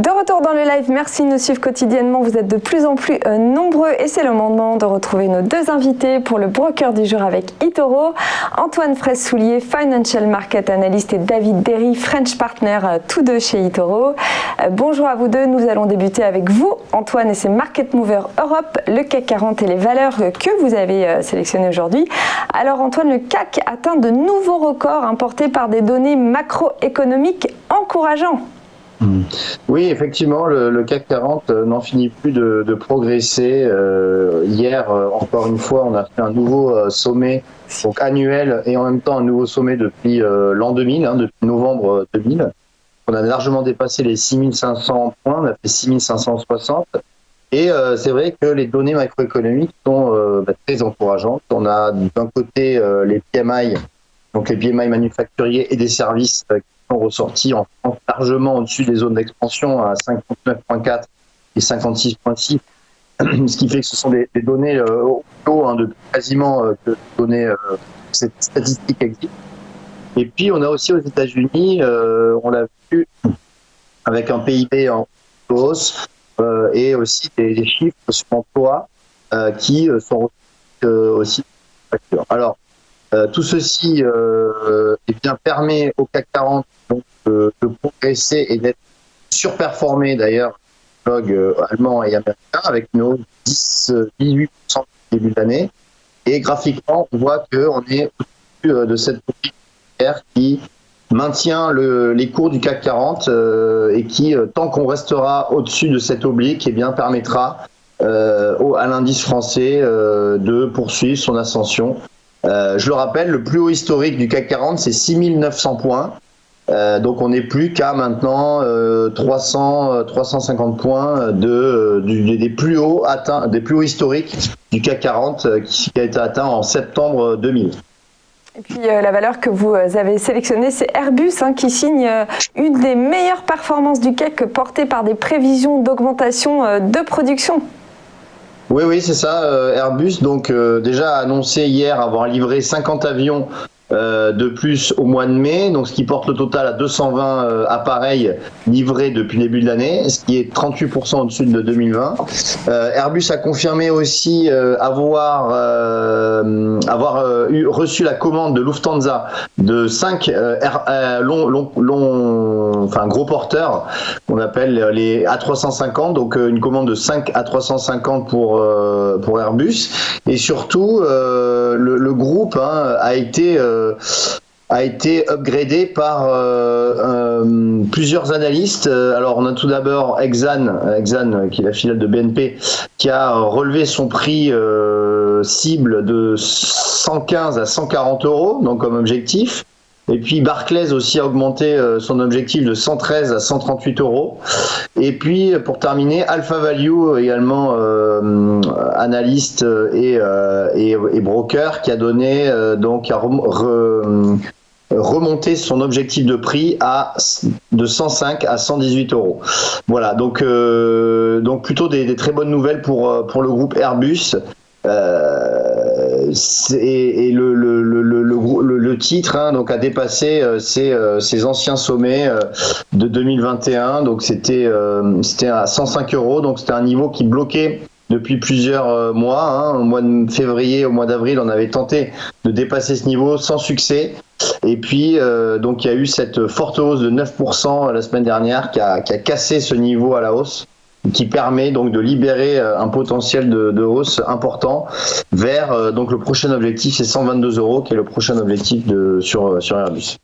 De retour dans le live, merci de nous suivre quotidiennement. Vous êtes de plus en plus nombreux et c'est le moment de retrouver nos deux invités pour le broker du jour avec eToro. Antoine Fraisse-Soulier, Financial Market Analyst, et David Derry, French Partner, tous deux chez eToro. Bonjour à vous deux, nous allons débuter avec vous, Antoine, et ses Market Mover Europe, le CAC 40 et les valeurs que vous avez sélectionnées aujourd'hui. Alors Antoine, le CAC atteint de nouveaux records portés par des données macroéconomiques encourageants. Oui, effectivement, le CAC 40 n'en finit plus de progresser. Hier, encore une fois, on a fait un nouveau sommet donc annuel et en même temps un nouveau sommet depuis l'an 2000, depuis novembre 2000. On a largement dépassé les 6500 points, on a fait 6560. Et c'est vrai que les données macroéconomiques sont très encourageantes. On a d'un côté les PMI, donc les PMI manufacturiers et des services qui sont ressortis en France largement au-dessus des zones d'expansion à 59,4 et 56,6, ce qui fait que ce sont des données au haut depuis quasiment que données cette statistique existe. Et puis on a aussi aux États-Unis, on l'a vu avec un PIB en hausse et aussi des chiffres sur l'emploi qui sont aussi facteurs. Alors tout ceci permet au CAC 40 donc, de progresser et d'être surperformé d'ailleurs allemand et américain avec une hausse de 10-18% au début de l'année. Et graphiquement, on voit qu'on est au-dessus de cette oblique qui maintient les cours du CAC 40 et qui, tant qu'on restera au-dessus de cette oblique, permettra à l'indice français de poursuivre son ascension. Je le rappelle, le plus haut historique du CAC 40, c'est 6900 points. Donc on n'est plus qu'à maintenant 350 points des plus hauts historiques du CAC 40 qui a été atteint en septembre 2000. Et puis la valeur que vous avez sélectionnée, c'est Airbus qui signe une des meilleures performances du CAC portée par des prévisions d'augmentation de production. Oui, c'est ça. Airbus, donc déjà a annoncé hier avoir livré 50 avions de plus au mois de mai, donc ce qui porte le total à 220 appareils livrés depuis le début de l'année, ce qui est 38% au-dessus de 2020. Airbus a confirmé aussi avoir reçu la commande de Lufthansa de 5 gros porteurs qu'on appelle les A350, donc une commande de 5 A350 pour Airbus. Et surtout, le groupe a été upgradé par plusieurs analystes. Alors on a tout d'abord Exane qui est la filiale de BNP, qui a relevé son prix cible de 115 à 140 euros, donc comme objectif. Et puis Barclays aussi a augmenté son objectif de 113 à 138 euros. Et puis pour terminer, Alpha Value également analyste et broker qui a donné remonter son objectif de prix de 105 à 118 euros. Voilà, donc plutôt des très bonnes nouvelles pour le groupe Airbus. Et le titre donc a dépassé ses anciens sommets de 2021, donc c'était à 105 euros, donc c'était un niveau qui bloquait depuis plusieurs mois. Au mois de février, au mois d'avril, on avait tenté de dépasser ce niveau sans succès. Et puis, donc, il y a eu cette forte hausse de 9% la semaine dernière qui a cassé ce niveau à la hausse, qui permet donc de libérer un potentiel de hausse important vers donc le prochain objectif, c'est 122 euros qui est le prochain objectif sur Airbus.